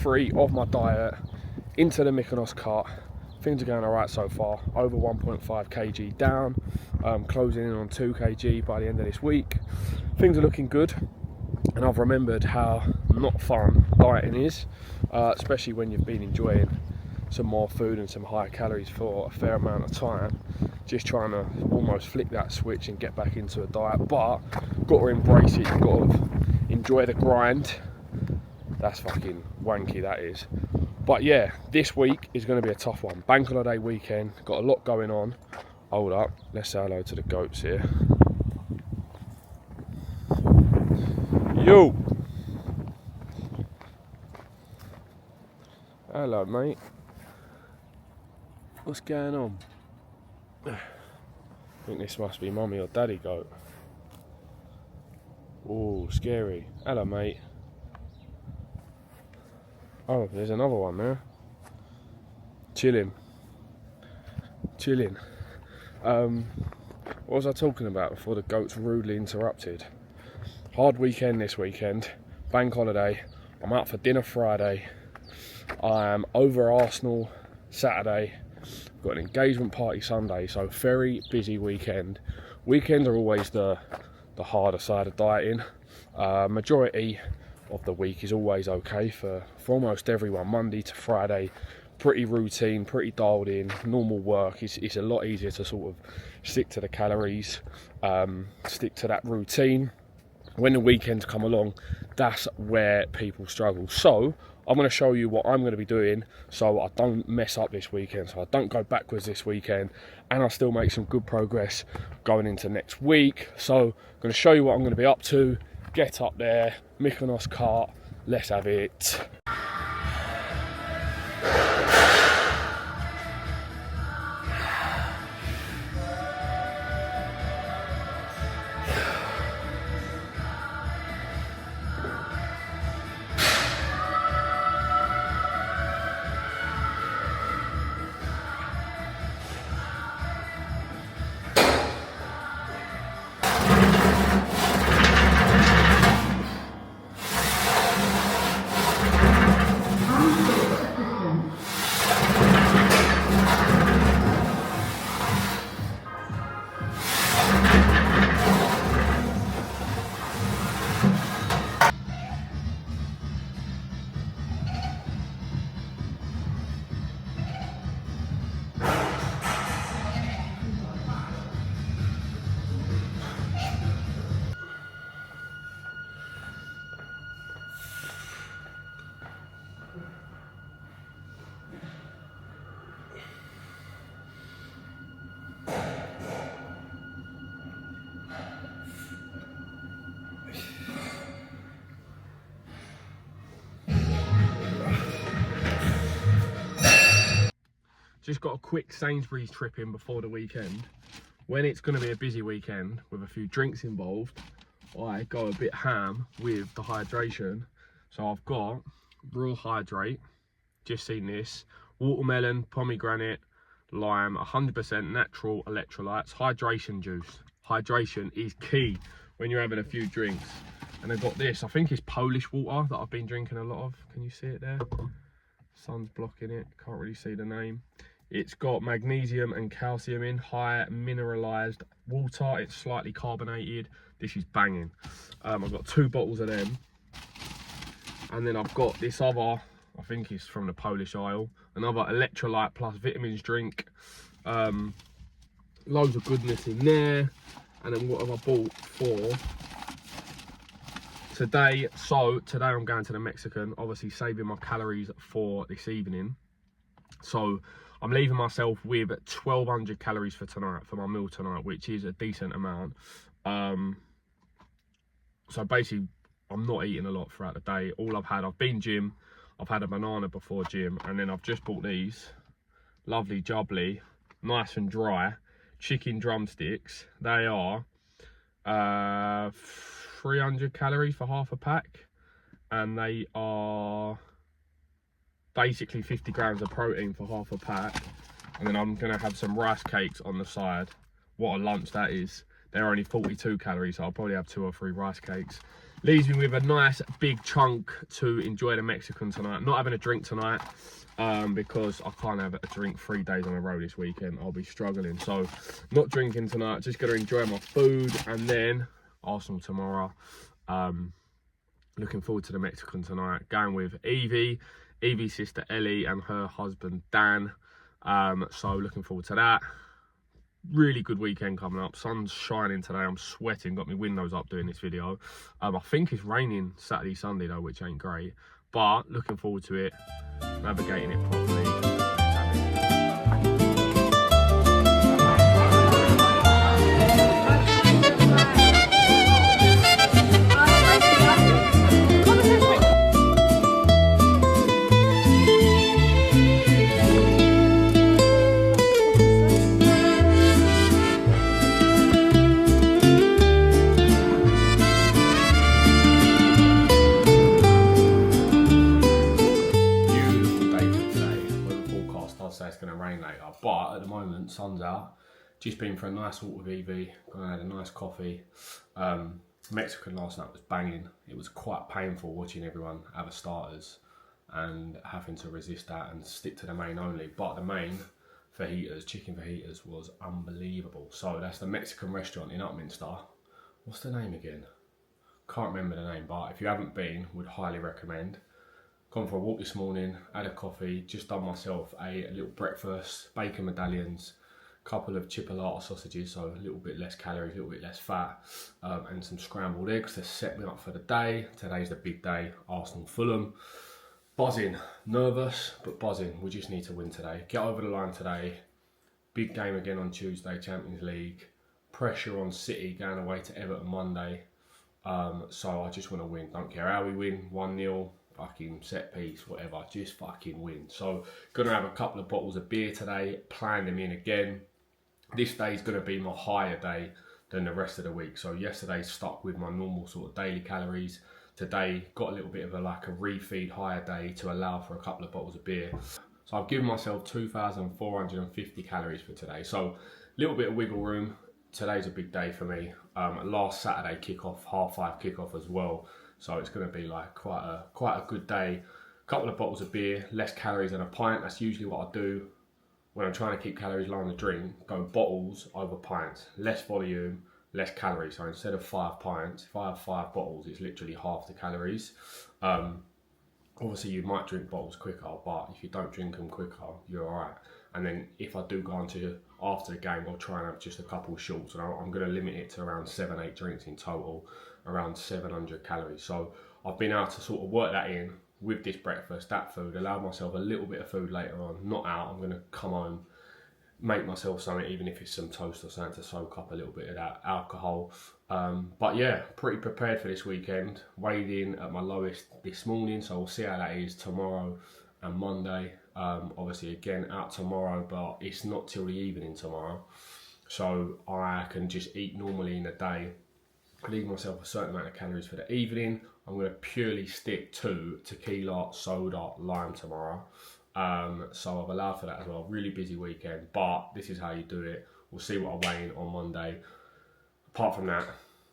3 of my diet into the Mykonos cart. Things are going alright so far, over 1.5 kg down, closing in on 2 kg by the end of this week. Things are looking good, and I've remembered how not fun dieting is, especially when you've been enjoying some more food and some higher calories for a fair amount of time. Just trying to almost flick that switch and get back into a diet, but got to embrace it, you've got to enjoy the grind. That's fucking wanky, that is. But yeah, this week is going to be a tough one. Bank holiday weekend, got a lot going on. Hold up, let's say hello to the goats here. Yo! Hello, mate. What's going on? I think this must be mummy or daddy goat. Oh, scary. Hello, mate. Oh, there's another one there. Chilling. What was I talking about before the goats rudely interrupted? Hard weekend this weekend. Bank holiday. I'm out for dinner Friday. I am over Arsenal Saturday. Got an engagement party Sunday. So very busy weekend. Weekends are always the harder side of dieting. Majority of the week is always okay for almost everyone. Monday to Friday, pretty routine, pretty dialed in, normal work. It's a lot easier to sort of stick to the calories, stick to that routine. When the weekends come along, that's where people struggle. So I'm going to show you what I'm going to be doing so I don't mess up this weekend, so I don't go backwards this weekend, and I still make some good progress going into next week. So I'm going to show you what I'm going to be up to. Get up there, Mykonos cart, let's have it. Just got a quick Sainsbury's trip in before the weekend. When it's going to be a busy weekend with a few drinks involved, I go a bit ham with the hydration. So I've got Raw Hydrate, just seen this, watermelon, pomegranate, lime, 100% natural electrolytes, hydration juice. Hydration is key when you're having a few drinks. And I've got this, I think it's Polish water that I've been drinking a lot of. Can you see it there? Sun's blocking it, can't really see the name. It's got magnesium and calcium in, high mineralized water. It's slightly carbonated. This is banging. I've got 2 bottles of them. And then I've got this other, I think it's from the Polish aisle, another electrolyte plus vitamins drink. Loads of goodness in there. And then what have I bought for today? So today I'm going to the Mexican, obviously saving my calories for this evening. So I'm leaving myself with 1,200 calories for tonight, for my meal tonight, which is a decent amount. So basically, I'm not eating a lot throughout the day. All I've been gym, I've had a banana before gym, and then I've just bought these lovely, jubbly, nice and dry chicken drumsticks. They are 300 calories for half a pack, and they are basically 50 grams of protein for half a pack. And then I'm gonna have some rice cakes on the side. What a lunch that is. They're only 42 calories, so I'll probably have 2 or 3 rice cakes. Leaves me with a nice big chunk to enjoy the Mexican tonight. Not having a drink tonight because I can't have a drink 3 days on a row this weekend. I'll be struggling. So not drinking tonight, just going to enjoy my food, and then Arsenal tomorrow. Looking forward to the Mexican tonight. Going with Evie's sister Ellie and her husband Dan. So looking forward to that. Really good weekend coming up. Sun's shining today. I'm sweating. Got my windows up doing this video. I think it's raining Saturday, Sunday though, which ain't great. But looking forward to it. Navigating it properly. But at the moment, sun's out. Just been for a nice walk with Evie. Gone and had a nice coffee. Mexican last night was banging. It was quite painful watching everyone have a starters and having to resist that and stick to the main only. But the main fajitas, chicken fajitas, was unbelievable. So that's the Mexican restaurant in Upminster. What's the name again? Can't remember the name, but if you haven't been, would highly recommend. Gone for a walk this morning, had a coffee, just done myself a little breakfast, bacon medallions, couple of chipolata sausages, so a little bit less calories, a little bit less fat, and some scrambled eggs to set me up for the day. Today's the big day, Arsenal Fulham. Buzzing, nervous, but buzzing. We just need to win today. Get over the line today. Big game again on Tuesday, Champions League. Pressure on City going away to Everton Monday. So I just want to win. Don't care how we win, 1-0. Fucking set piece, whatever, just fucking win. So gonna have a couple of bottles of beer today, plan them in again. This day is gonna be my higher day than the rest of the week. So yesterday stuck with my normal sort of daily calories. Today got a little bit of a refeed higher day to allow for a couple of bottles of beer. So I've given myself 2,450 calories for today. So a little bit of wiggle room. Today's a big day for me. Last Saturday kickoff, 5:30 kickoff as well. So it's going to be like quite a good day. A couple of bottles of beer, less calories than a pint. That's usually what I do when I'm trying to keep calories low on the drink. Go bottles over pints. Less volume, less calories. So instead of 5 pints, if I have 5 bottles, it's literally half the calories. Obviously you might drink bottles quicker, but if you don't drink them quicker, you're alright. And then if I do go into after the game, I'll try and have just a couple of shorts. And I'm going to limit it to around 7-8 drinks in total, around 700 calories. So I've been able to sort of work that in with this breakfast, that food, allow myself a little bit of food later on, not out. I'm going to come home, make myself something, even if it's some toast or something to soak up a little bit of that alcohol. But yeah, pretty prepared for this weekend. Weighed in at my lowest this morning, so we'll see how that is tomorrow and Monday. Obviously again out tomorrow, but it's not till the evening tomorrow, so I can just eat normally in the day, leave myself a certain amount of calories for the evening. I'm going to purely stick to tequila, soda, lime tomorrow. So I've allowed for that as well. Really busy weekend, but this is how you do it. We'll see what I weigh in on Monday. Apart from that,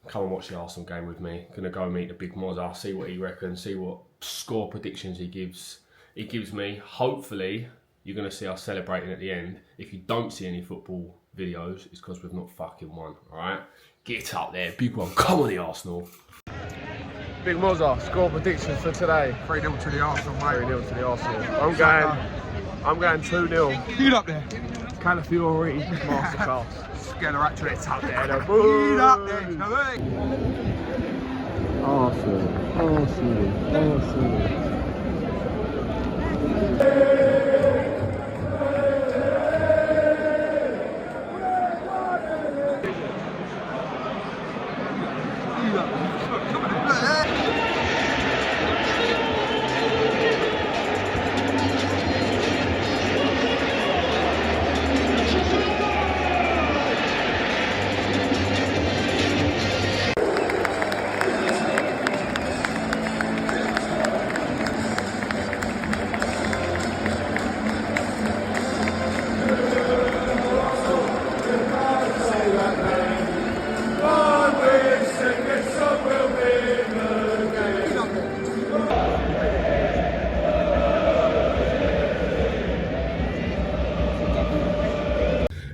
come and watch the Arsenal game with me. Gonna go meet the big Mozza, see what he reckons, see what score predictions he gives me. Hopefully, you're gonna see us celebrating at the end. If you don't see any football videos, it's because we've not fucking won, alright? Get up there, big one. Come on, the Arsenal. Big Mozza, score predictions for today. 3-0 to the Arsenal, mate. 3-0 to the Arsenal. I'm going 2-0. Get up there. Calafiori, masterclass. Get her actually up there. Get up there. Arsenal.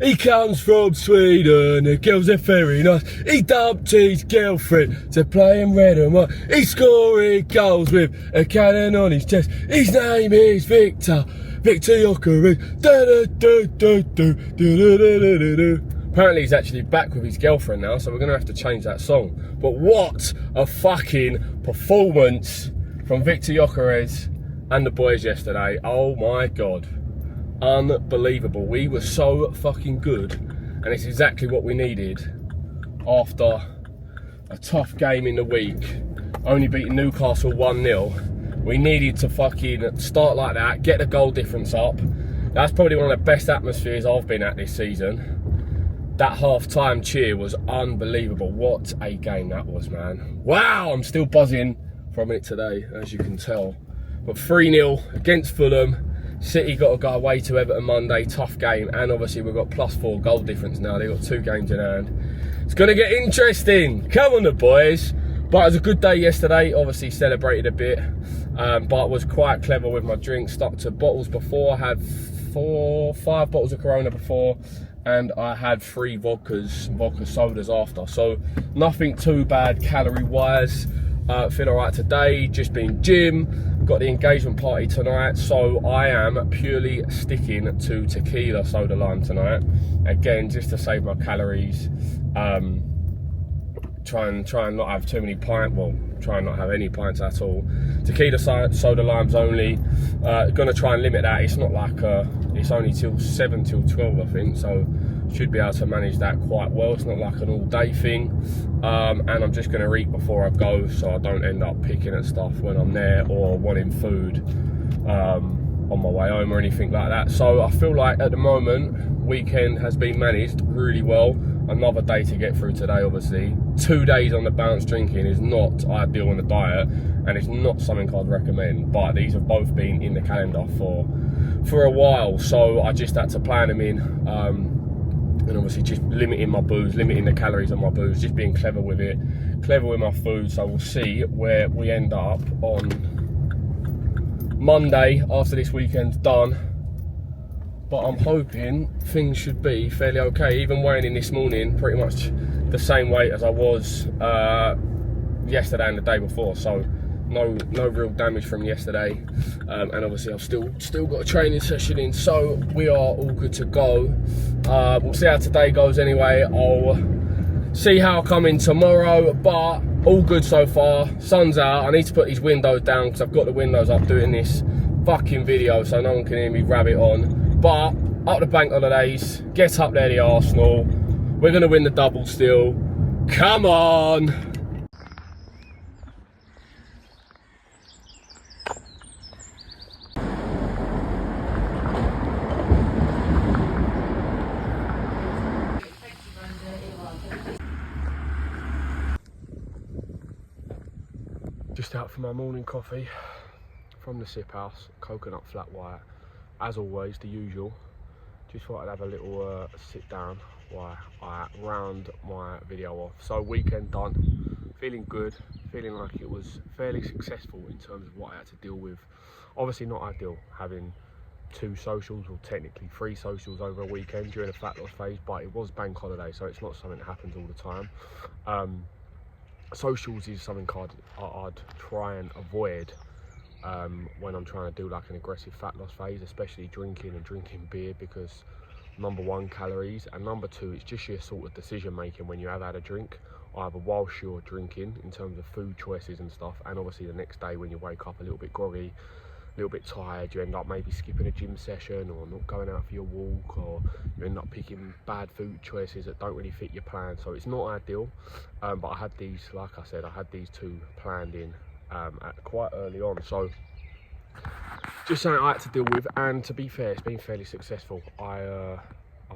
He comes from Sweden, the girls are very nice. He dumped his girlfriend to play in red and white. He's scoring goals with a cannon on his chest. His name is Victor Jokerit. Apparently he's actually back with his girlfriend now, so we're going to have to change that song. But what a fucking performance from Victor Jokerit and the boys yesterday. Oh my God. Unbelievable. We were so fucking good, and it's exactly what we needed after a tough game in the week, only beating Newcastle 1-0. We needed to fucking start like that, get the goal difference up. That's probably one of the best atmospheres I've been at this season. That half-time cheer was unbelievable. What a game that was, man. Wow, I'm still buzzing from it today, as you can tell. But 3-0 against Fulham. City got to go away to Everton Monday, tough game, and obviously we've got +4 goal difference now. They've got 2 games in hand. It's going to get interesting. Come on, the boys. But it was a good day yesterday. Obviously celebrated a bit, but was quite clever with my drinks. Stuck to bottles before. I had 5 bottles of Corona before, and I had 3 vodka sodas after. So nothing too bad calorie-wise. Feel alright today, just been gym, got the engagement party tonight, so I am purely sticking to tequila soda lime tonight. Again, just to save my calories. Try and not have too many pints, well, try and not have any pints at all. Tequila soda limes only. Gonna try and limit that. It's not like, it's only till 7 till 12, I think, so should be able to manage that quite well. It's not like an all-day thing. And I'm just gonna eat before I go, so I don't end up picking at stuff when I'm there or wanting food on my way home or anything like that. So I feel like at the moment, weekend has been managed really well. Another day to get through today, obviously. 2 days on the bounce drinking is not ideal on the diet, and it's not something I'd recommend, but these have both been in the calendar for a while, so I just had to plan them in, and obviously just limiting my booze, limiting the calories on my booze, just being clever with it, clever with my food. So we'll see where we end up on Monday after this weekend's done. But I'm hoping things should be fairly okay. Even weighing in this morning, pretty much the same weight as I was yesterday and the day before. So no real damage from yesterday. And obviously I've still got a training session in, so we are all good to go. We'll see how today goes anyway. I'll see how I come in tomorrow, but all good so far. Sun's out. I need to put these windows down because I've got the windows up doing this fucking video, so no one can hear me rabbit on. But up the bank holidays, get up there, the Arsenal. We're going to win the double still. Come on! Just out for my morning coffee from the Sip House, coconut flat white. As always, the usual. Just thought I'd have a little sit down while I round my video off. So weekend done, feeling good, feeling like it was fairly successful in terms of what I had to deal with. Obviously not ideal having 2 socials, or technically 3 socials over a weekend during a fat loss phase, but it was bank holiday, so it's not something that happens all the time. Socials is something I'd try and avoid when I'm trying to do like an aggressive fat loss phase, especially drinking beer, because number 1, calories, and number 2, it's just your sort of decision making when you have had a drink, either whilst you're drinking in terms of food choices and stuff, and obviously the next day when you wake up a little bit groggy, a little bit tired, you end up maybe skipping a gym session or not going out for your walk, or you end up picking bad food choices that don't really fit your plan. So it's not ideal, but I had these, like I said, I had these 2 planned in quite early on, so just something I had to deal with. And to be fair, it's been fairly successful. I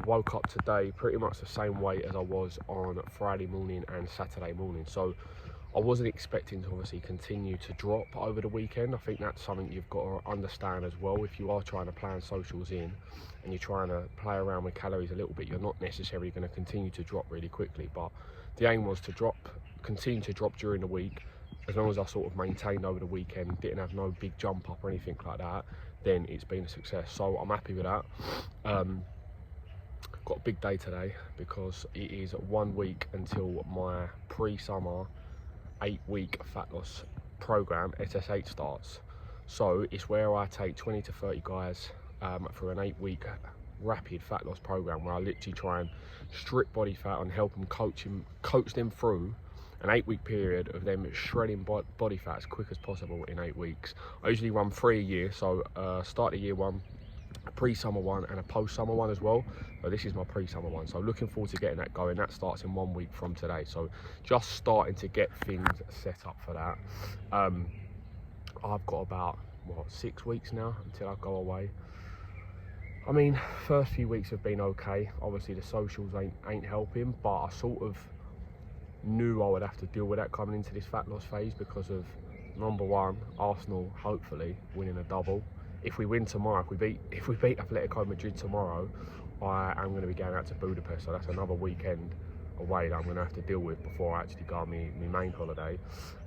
woke up today pretty much the same weight as I was on Friday morning and Saturday morning, so I wasn't expecting to obviously continue to drop over the weekend. I think that's something you've got to understand as well. If you are trying to plan socials in and you're trying to play around with calories a little bit, you're not necessarily going to continue to drop really quickly, but the aim was to continue to drop during the week. As long as I sort of maintained over the weekend, didn't have no big jump up or anything like that, then it's been a success. So I'm happy with that. Got got a big day today because it is 1 week until my pre-summer 8-week fat loss program SSH starts. So it's where I take 20 to 30 guys for an 8-week rapid fat loss program where I literally try and strip body fat and help them coach them through an 8-week period of them shredding body fat as quick as possible in 8 weeks. I usually run 3 a year, so start of year one, a pre-summer one and a post-summer one as well. So this is my pre-summer one, so looking forward to getting that going. That starts in 1 week from today, so just starting to get things set up for that. I've got about 6 weeks now until I go away. I mean, first few weeks have been okay. Obviously the socials ain't helping, but I sort of knew I would have to deal with that coming into this fat loss phase because of, number one, Arsenal hopefully winning a double. If we win tomorrow, if we beat Atletico Madrid tomorrow, I am going to be going out to Budapest, so that's another weekend away that I'm going to have to deal with before I actually go on my main holiday.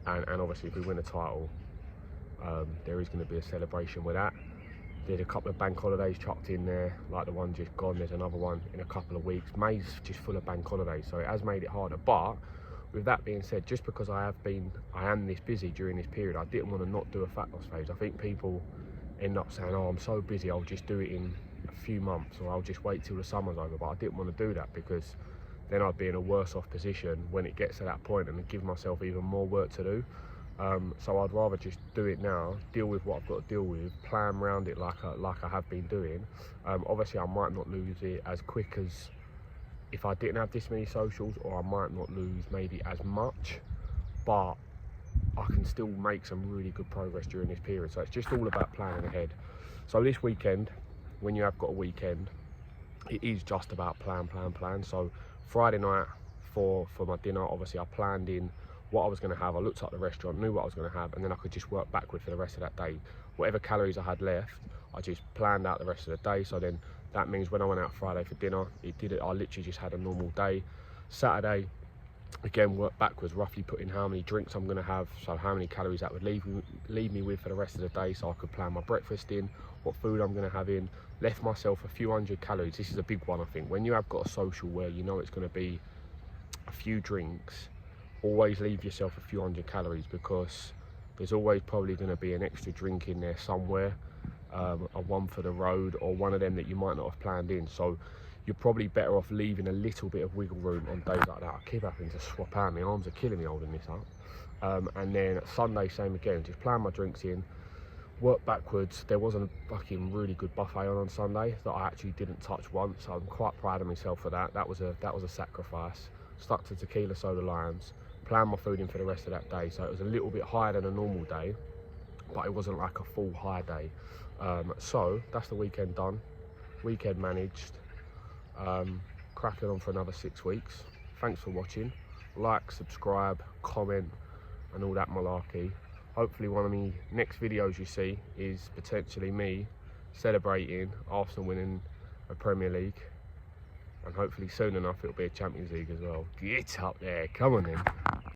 And obviously if we win a title, there is going to be a celebration with that. There's a couple of bank holidays chucked in there, like the one just gone. There's another one in a couple of weeks. May's just full of bank holidays, so it has made it harder. But with that being said, just because I am this busy during this period, I didn't want to not do a fat loss phase. I think people end up saying, oh, I'm so busy, I'll just do it in a few months, or I'll just wait till the summer's over. But I didn't want to do that because then I'd be in a worse off position when it gets to that point and give myself even more work to do. So I'd rather just do it now, deal with what I've got to deal with, plan around it like I have been doing. Obviously I might not lose it as quick as if I didn't have this many socials, or I might not lose maybe as much, but I can still make some really good progress during this period. So it's just all about planning ahead. So this weekend, when you have got a weekend, it is just about plan. So Friday night for my dinner, obviously I planned in what I was going to have. I looked at the restaurant, knew what I was going to have, and then I could just work backward for the rest of that day. Whatever calories I had left, I just planned out the rest of the day. So then that means when I went out Friday for dinner, I literally just had a normal day. Saturday, again, work backwards, roughly put in how many drinks I'm going to have, so how many calories that would leave me with for the rest of the day, so I could plan my breakfast in, what food I'm going to have in. Left myself a few hundred calories. This is a big one, I think. When you have got a social where you know it's going to be a few drinks, always leave yourself a few hundred calories, because there's always probably going to be an extra drink in there somewhere, a one for the road, or one of them that you might not have planned in. So you're probably better off leaving a little bit of wiggle room on days like that. I keep having to swap out, my arms are killing me holding this up. And then Sunday, same again, just plan my drinks in, work backwards. There was a fucking really good buffet on Sunday that I actually didn't touch once, so I'm quite proud of myself for that. That was a sacrifice. Stuck to tequila soda limes, planned my food in for the rest of that day, so it was a little bit higher than a normal day, but it wasn't like a full high day. So that's the weekend done, weekend managed. Cracking on for another 6 weeks. Thanks for watching. Like, subscribe, comment and all that malarkey. Hopefully one of the next videos you see is potentially me celebrating Arsenal winning a Premier League, and hopefully soon enough it'll be a Champions League as well. Get up there, come on then.